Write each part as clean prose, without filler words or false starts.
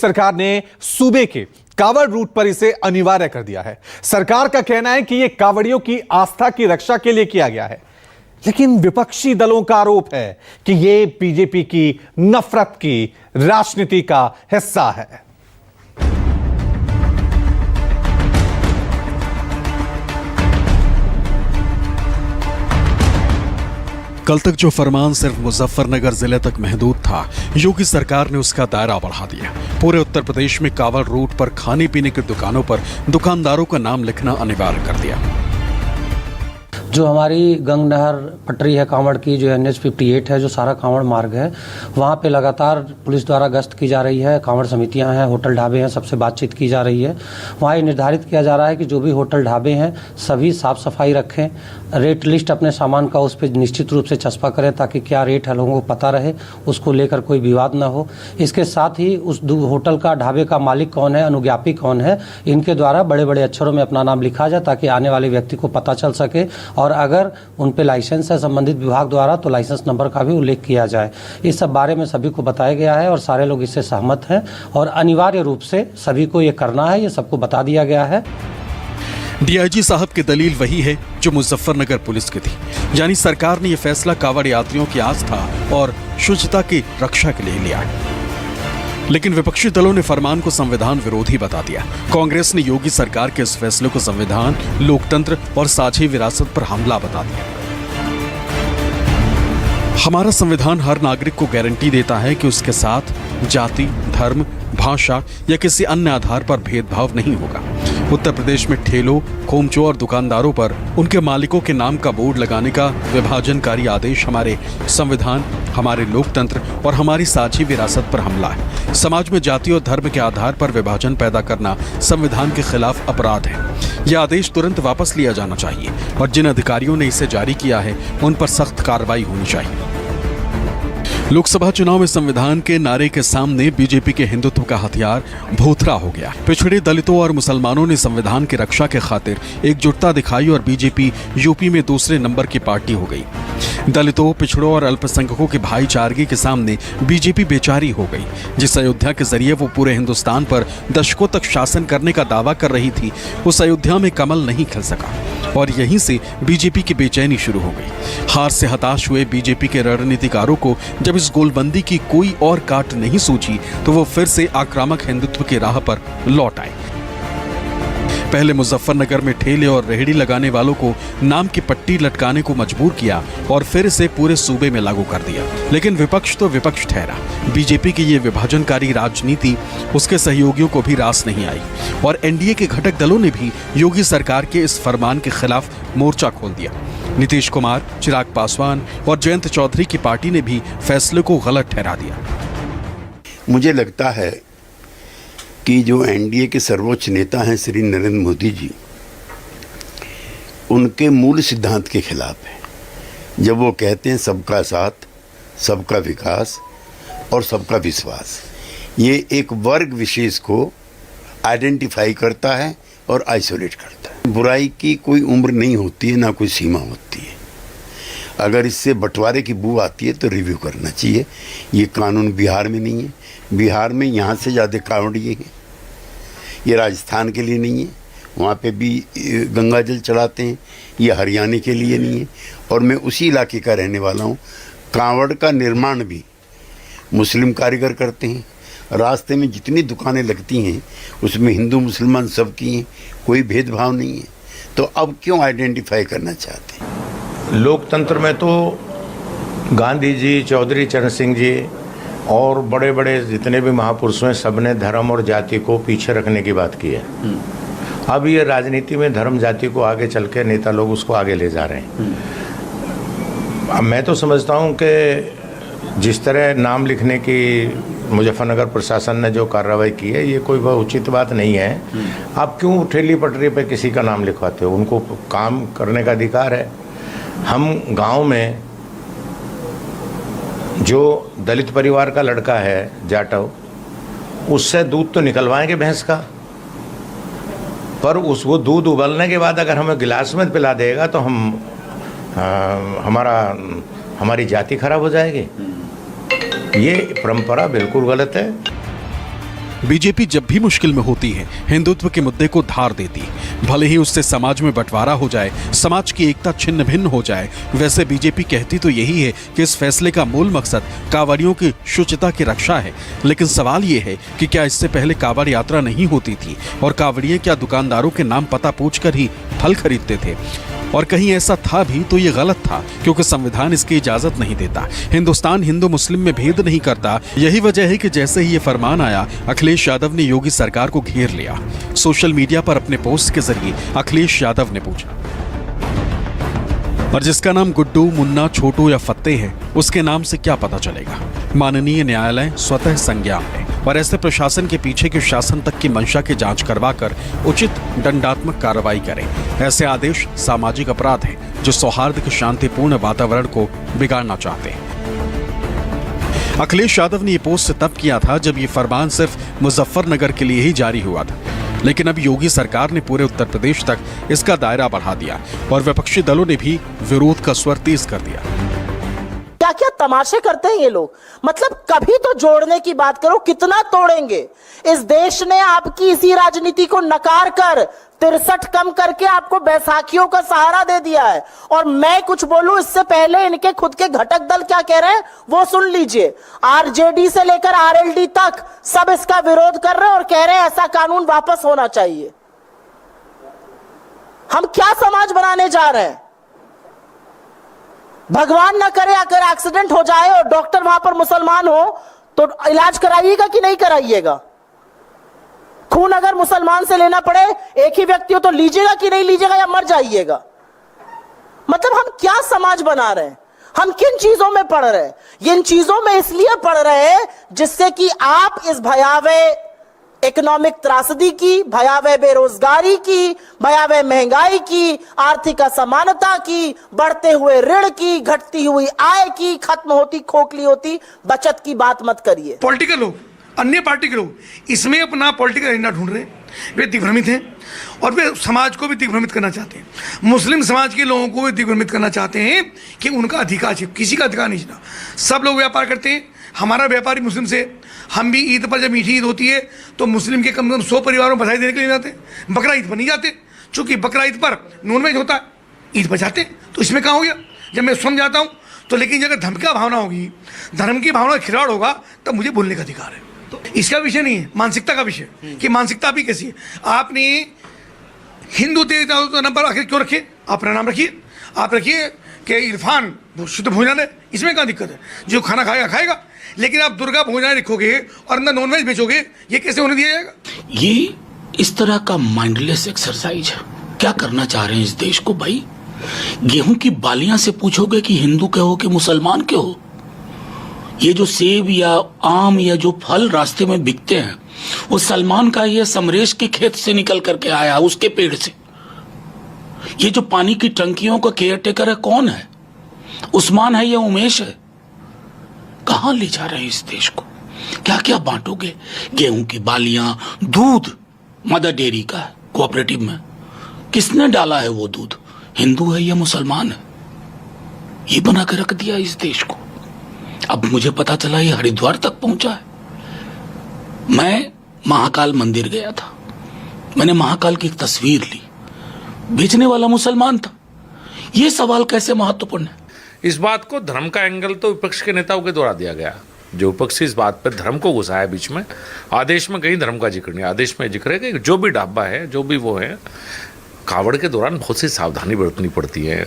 सरकार ने सूबे के कांवड़ रूट पर इसे अनिवार्य कर दिया है। सरकार का कहना है कि यह कांवड़ियों की आस्था की रक्षा के लिए किया गया है, लेकिन विपक्षी दलों का आरोप है कि यह बीजेपी की नफरत की राजनीति का हिस्सा है। कल तक जो फरमान सिर्फ मुजफ्फरनगर जिले तक महदूद था, योगी सरकार ने उसका दायरा बढ़ा दिया। पूरे उत्तर प्रदेश में कांवड़ रूट पर खाने पीने की दुकानों पर दुकानदारों का नाम लिखना अनिवार्य कर दिया। जो हमारी गंग नहर पटरी है कांवड़ की, जो NH 58 है, जो सारा कांवड़ मार्ग है, वहाँ पे लगातार पुलिस द्वारा गश्त की जा रही है। कांवड़ समितियाँ हैं, होटल ढाबे हैं, सबसे बातचीत की जा रही है। वहाँ ये निर्धारित किया जा रहा है कि जो भी होटल ढाबे हैं सभी साफ़ सफाई रखें, रेट लिस्ट अपने सामान का उस पर निश्चित रूप से चस्पा करें ताकि क्या रेट है लोगों को पता रहे, उसको लेकर कोई विवाद ना हो। इसके साथ ही उस होटल का, ढाबे का मालिक कौन है, अनुज्ञापी कौन है, इनके द्वारा बड़े बड़े अक्षरों में अपना नाम लिखा जाए ताकि आने वाले व्यक्ति को पता चल सके, और अगर उन पे लाइसेंस है संबंधित विभाग द्वारा तो लाइसेंस नंबर का भी उल्लेख किया जाए। इस सब बारे में सभी को बताया गया है और सारे लोग इससे सहमत हैं और अनिवार्य रूप से सभी को ये करना है, ये सबको बता दिया गया है। डीआईजी साहब की दलील वही है जो मुजफ्फरनगर पुलिस की थी, यानी सरकार ने यह फैसला कांवड़ यात्रियों की आस्था और शुचिता की रक्षा के लिए लिया है। लेकिन विपक्षी दलों ने फरमान को संविधान विरोधी बता दिया। कांग्रेस ने योगी सरकार के इस फैसले को संविधान, लोकतंत्र और साझी विरासत पर हमला बता दिया। हमारा संविधान हर नागरिक को गारंटी देता है कि उसके साथ जाति, धर्म, भाषा या किसी अन्य आधार पर भेदभाव नहीं होगा। उत्तर प्रदेश में ठेलों, खोमचों और दुकानदारों पर उनके मालिकों के नाम का बोर्ड लगाने का विभाजनकारी आदेश हमारे संविधान, हमारे लोकतंत्र और हमारी साझी विरासत पर हमला है। समाज में जाति और धर्म के आधार पर विभाजन पैदा करना संविधान के खिलाफ अपराध है। यह आदेश तुरंत वापस लिया जाना चाहिए और जिन अधिकारियों ने इसे जारी किया है उन पर सख्त कार्रवाई होनी चाहिए। लोकसभा चुनाव में संविधान के नारे के सामने बीजेपी के हिंदुत्व का हथियार भोथरा हो गया। पिछड़े दलितों और मुसलमानों ने संविधान की रक्षा के खातिर एकजुटता दिखाई और बीजेपी यूपी में दूसरे नंबर की पार्टी हो गई। दलितों, पिछड़ों और अल्पसंख्यकों के भाईचारगी के सामने बीजेपी बेचारी हो गई। जिस अयोध्या के जरिए वो पूरे हिंदुस्तान पर दशकों तक शासन करने का दावा कर रही थी, उस अयोध्या में कमल नहीं खिल सका और यहीं से बीजेपी की बेचैनी शुरू हो गई। हार से हताश हुए बीजेपी के रणनीतिकारों को जब इस गोलबंदी की कोई और काट नहीं सूझी तो वो फिर से आक्रामक हिंदुत्व की राह पर लौट आए। पहले मुजफ्फरनगर में ठेले और रेहड़ी लगाने वालों को नाम की पट्टी लटकाने को मजबूर किया और फिर इसे पूरे सूबे में लागू कर दिया। लेकिन विपक्ष तो विपक्ष ठहरा। बीजेपी की ये विभाजनकारी राजनीति उसके सहयोगियों को भी रास नहीं आई और एनडीए के घटक दलों ने भी योगी सरकार के इस फरमान के खिलाफ मोर्चा खोल दिया। नीतीश कुमार, चिराग पासवान और जयंत चौधरी की पार्टी ने भी फैसले को गलत ठहरा दिया। मुझे लगता है कि जो एनडीए के सर्वोच्च नेता हैं श्री नरेंद्र मोदी जी, उनके मूल सिद्धांत के खिलाफ है जब वो कहते हैं सबका साथ, सबका विकास और सबका विश्वास। ये एक वर्ग विशेष को आइडेंटिफाई करता है और आइसोलेट करता है। बुराई की कोई उम्र नहीं होती है, ना कोई सीमा होती है। अगर इससे बंटवारे की बू आती है तो रिव्यू करना चाहिए। ये कानून बिहार में नहीं है। बिहार में यहाँ से ज़्यादा कांवड़िए हैं। ये राजस्थान के लिए नहीं है, वहाँ पे भी गंगा जल चढ़ाते हैं। ये हरियाणा के लिए नहीं है। और मैं उसी इलाके का रहने वाला हूँ। कांवड़ का निर्माण भी मुस्लिम कारीगर करते हैं। रास्ते में जितनी दुकानें लगती हैं उसमें हिंदू मुसलमान सब की हैं, कोई भेदभाव नहीं है। तो अब क्यों आइडेंटिफाई करना चाहते हैं? लोकतंत्र में तो गांधी जी, चौधरी चरण सिंह जी और बड़े बड़े जितने भी महापुरुषों हैं, सब ने धर्म और जाति को पीछे रखने की बात की है। अब ये राजनीति में धर्म जाति को आगे चल के नेता लोग उसको आगे ले जा रहे हैं। अब मैं तो समझता हूँ कि जिस तरह नाम लिखने की मुजफ्फरनगर प्रशासन ने जो कार्रवाई की है, ये कोई बहुत उचित बात नहीं है। आप क्यों ठेली पटरी पे किसी का नाम लिखवाते हो? उनको काम करने का अधिकार है। हम गांव में जो दलित परिवार का लड़का है जाटव, उससे दूध तो निकलवाएंगे भैंस का, पर वो दूध उबलने के बाद अगर हमें गिलास में पिला देगा तो हमारी जाति खराब हो जाएगी। ये परंपरा बिल्कुल गलत है। बीजेपी जब भी मुश्किल में होती है हिंदुत्व के मुद्दे को धार देती है। भले ही उससे समाज में बंटवारा हो जाए, समाज की एकता छिन्न भिन्न हो जाए, वैसे बीजेपी कहती तो यही है कि इस फैसले का मूल मकसद कांवड़ियों की शुचिता की रक्षा है। लेकिन सवाल ये है कि क्या इससे पहले कांवड़ यात्रा नहीं होती थी और कांवड़िए क्या दुकानदारों के नाम पता पूछकर ही फल खरीदते थे? और कहीं ऐसा था भी तो ये गलत था, क्योंकि संविधान इसकी इजाजत नहीं देता। हिंदुस्तान हिंदू मुस्लिम में भेद नहीं करता। यही वजह है कि जैसे ही ये फरमान आया, अखिलेश यादव ने योगी सरकार को घेर लिया। सोशल मीडिया पर अपने पोस्ट के जरिए अखिलेश यादव ने पूछा, और जिसका नाम गुड्डू, मुन्ना, छोटू या फत्ते है, उसके नाम से क्या पता चलेगा? माननीय न्यायालय स्वतः संज्ञान है और ऐसे प्रशासन के पीछे के शासन तक की मंशा की जांच करवाकर उचित दंडात्मक कार्रवाई करें। ऐसे आदेश सामाजिक अपराध हैं जो सौहार्द के शांतिपूर्ण वातावरण को बिगाड़ना चाहते हैं। अखिलेश यादव ने ये पोस्ट तब किया था जब ये फरमान सिर्फ मुजफ्फरनगर के लिए ही जारी हुआ था, लेकिन अब योगी सरकार ने पूरे उत्तर प्रदेश तक इसका दायरा बढ़ा दिया और विपक्षी दलों ने भी विरोध का स्वर तेज कर दिया। क्या क्या तमाशे करते हैं ये लोग। मतलब कभी तो जोड़ने की बात करो, कितना तोड़ेंगे। इस देश ने आपकी इसी राजनीति को नकार कर 63 कम करके आपको बैसाखियों का सहारा दे दिया है। और मैं कुछ बोलूं इससे पहले इनके खुद के घटक दल क्या कह रहे हैं वो सुन लीजिए। आरजेडी से लेकर आरएलडी तक सब इसका विरोध कर रहे हैं और कह रहे हैं ऐसा कानून वापस होना चाहिए। हम क्या समाज बनाने जा रहे हैं? भगवान ना करे अगर एक्सीडेंट हो जाए और डॉक्टर वहां पर मुसलमान हो तो इलाज कराइएगा कि नहीं कराइएगा? खून अगर मुसलमान से लेना पड़े, एक ही व्यक्ति हो, तो लीजिएगा कि नहीं लीजिएगा या मर जाइएगा? मतलब हम क्या समाज बना रहे हैं? हम किन चीजों में पढ़ रहे हैं? इन चीजों में इसलिए पढ़ रहे हैं जिससे कि आप इस भयावह इकोनॉमिक त्रासदी की, भयावह बेरोजगारी की, भयावह महंगाई की, आर्थिक असमानता की, बढ़ते हुए ऋण की, घटती हुई आय की, खत्म होती खोखली होती बचत की बात मत करिए। पॉलिटिकल लोग, अन्य पार्टी के लोग इसमें अपना पॉलिटिकल एजेंडा ढूंढ रहे हैं। वे दिग्भ्रमित हैं और वे समाज को भी दिग्भ्रमित करना चाहते हैं। मुस्लिम समाज के लोगों को भी दिग्भ्रमित करना चाहते हैं कि उनका अधिकार है, किसी का अधिकार नहीं। सब लोग व्यापार करते हैं। हमारा व्यापारी मुस्लिम से, हम भी ईद पर जब मीठी ईद होती है तो मुस्लिम के कम से कम 100 परिवारों को बधाई देने के लिए जाते हैं। बकरा ईद पर नहीं जाते, चूंकि बकरा ईद पर नॉनवेज होता है, ईद पर जाते। तो इसमें कहाँ हो गया? जब मैं समझ जाता हूँ तो, लेकिन अगर धर्म की भावना होगी, धर्म की भावना का खिलाड़ होगा, तब मुझे बोलने का अधिकार है। तो इसका विषय नहीं है, मानसिकता का विषय कि मानसिकता आपकी कैसी है। आपने हिंदू देवता नंबर आखिर क्यों रखे? अपना नाम रखिए। आप रखिए कि इरफान शुद्ध भोजन है, इसमें क्या दिक्कत है? जो खाना खाएगा खाएगा, लेकिन आप दुर्गा भोजन लिखोगे और अंदर नॉनवेज बेचोगे, ये कैसे होने दिया जाएगा? ये इस तरह का माइंडलेस एक्सरसाइज है। क्या करना चाह रहे हैं इस देश को भाई? गेहूं की बालियां से पूछोगे कि हिंदू के हो कि मुसलमान के हो? ये जो सेब या आम या जो फल रास्ते में बिकते हैं वो सलमान का ये समरेश के खेत से निकल करके आया, उसके पेड़ से। ये जो पानी की टंकियों का केयर टेकर है कौन है? उस्मान है या उमेश है? कहां ले जा रहे हैं इस देश को? क्या क्या बांटोगे? गेहूं की बालियां, दूध मदर डेयरी का है कोऑपरेटिव में, किसने डाला है वो दूध? हिंदू है या मुसलमान है? ये बना के रख दिया इस देश को। अब मुझे पता चला ये हरिद्वार तक पहुंचा है। मैं महाकाल मंदिर गया था, मैंने महाकाल की एक तस्वीर ली, बेचने वाला मुसलमान था। ये सवाल कैसे महत्वपूर्ण है? इस बात को धर्म का एंगल तो विपक्ष के नेताओं के द्वारा दिया गया। जो विपक्ष इस बात पर धर्म को घुसाया बीच में। आदेश में कहीं धर्म का जिक्र नहीं। आदेश में जिक्र है कि जो भी ढाबा है, जो भी वो है, कावड़ के दौरान बहुत सी सावधानी बरतनी पड़ती है।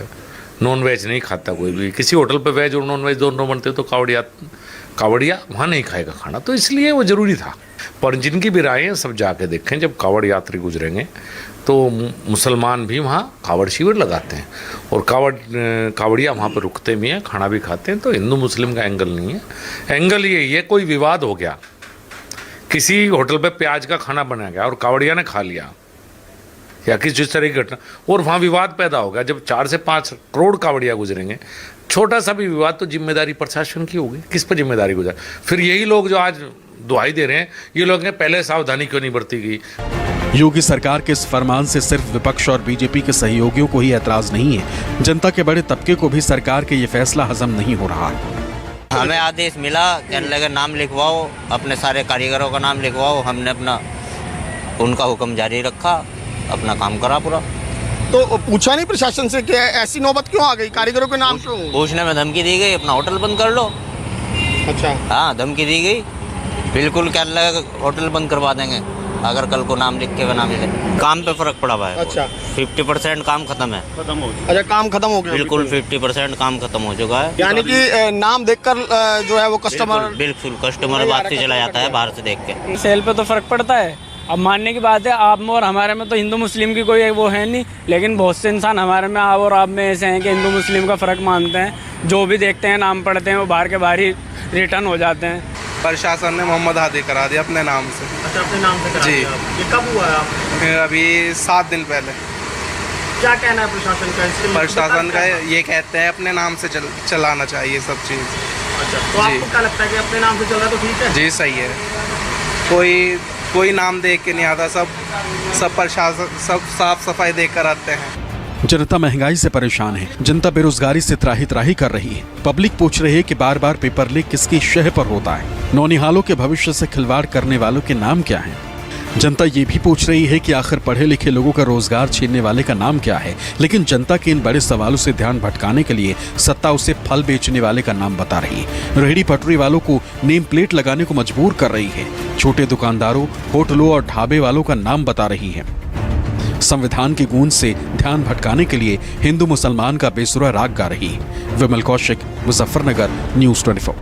नॉन वेज नहीं खाता कोई भी। किसी होटल पर वेज और नॉन वेज दोनों बनते तो कावड़िया वहाँ नहीं खाएगा खाना, तो इसलिए वो ज़रूरी था। पर जिनकी भी राय है सब जाके देखें, जब कावड़ यात्री गुजरेंगे तो मुसलमान भी वहाँ कावड़ शिविर लगाते हैं और कावड़िया वहाँ पर रुकते भी हैं, खाना भी खाते हैं। तो हिंदू मुस्लिम का एंगल नहीं है। एंगल ये कोई विवाद हो गया, किसी होटल पे प्याज का खाना बनाया गया और कावड़िया ने खा लिया, या किसी जिस तरह की घटना, और वहाँ विवाद पैदा हो गया। जब 4 से 5 करोड़ कावड़िया गुजरेंगे, छोटा सा भी विवाद, तो जिम्मेदारी प्रशासन की होगी। किस पर जिम्मेदारी गुजर? फिर यही लोग जो आज दुहाई दे रहे हैं, ये लोग ने पहले सावधानी क्यों नहीं बरती गई? योगी सरकार के इस फरमान से सिर्फ विपक्ष और बीजेपी के सहयोगियों को ही ऐतराज नहीं है, जनता के बड़े तबके को भी सरकार के ये फैसला हजम नहीं हो रहा है। हमें आदेश मिला, कहने लगे नाम लिखवाओ, अपने सारे कारीगरों का नाम लिखवाओ। हमने अपना उनका हुक्म जारी रखा, अपना काम करा पूरा। तो पूछा नहीं प्रशासन से कि ऐसी नौबत क्यों आ गई, कारीगरों के नाम क्यों? पूछने में धमकी दी गई, अपना होटल बंद कर लो। अच्छा। हाँ, धमकी दी गई, बिल्कुल कहने लगे होटल बंद करवा देंगे अगर कल को नाम लिख के बना मिले। काम पे फर्क पड़ा हुआ है। अच्छा। 50% काम खत्म है। अच्छा, काम खत्म हो गया? बिल्कुल 50% काम खत्म हो चुका है। यानी कि नाम देखकर जो है वो कस्टमर बिल्कुल कस्टमर बात से चला जाता है बाहर से देख के। सेल पे तो फर्क पड़ता है, अब मानने की बात है। आप में और हमारे में तो हिंदू मुस्लिम की कोई वो है नहीं, लेकिन बहुत से इंसान हमारे में आप और आप में ऐसे हैं कि हिंदू मुस्लिम का फ़र्क मानते हैं। जो भी देखते हैं नाम पढ़ते हैं वो बाहर के बाहर ही रिटर्न हो जाते हैं। प्रशासन ने मोहम्मद हादी करा दिया अपने नाम से। अच्छा, अपने नाम से करा दिया। ये कब हुआ है आपको? अभी 7 दिन पहले। क्या कहना है प्रशासन का इसके? प्रशासन का ये कहते हैं अपने नाम से चलाना चाहिए सब चीज़। अच्छा, तो आपको क्या लगता है कि अपने नाम से चल रहा है तो ठीक है? जी सही है, कोई नाम देख के नहीं आता, सब प्रशासन सब साफ सफाई देख कर आते हैं। जनता महंगाई से परेशान है, जनता बेरोजगारी से त्राही त्राही कर रही है। पब्लिक पूछ रही है कि बार बार पेपर लीक किसकी शह पर होता है। नौनिहालों के भविष्य से खिलवाड़ करने वालों के नाम क्या हैं? जनता ये भी पूछ रही है कि आखिर पढ़े लिखे लोगों का रोजगार छीनने वाले का नाम क्या है। लेकिन जनता के इन बड़े सवालों से ध्यान भटकाने के लिए सत्ता उसे फल बेचने वाले का नाम बता रही है। रेहड़ी पटरी वालों को नेम प्लेट लगाने को मजबूर कर रही है। छोटे दुकानदारों, होटलों और ढाबे वालों का नाम बता रही है। संविधान की गूंज से ध्यान भटकाने के लिए हिंदू मुसलमान का बेसुरा राग गा रही है। विमल कौशिक, मुजफ्फरनगर, न्यूज़ 24।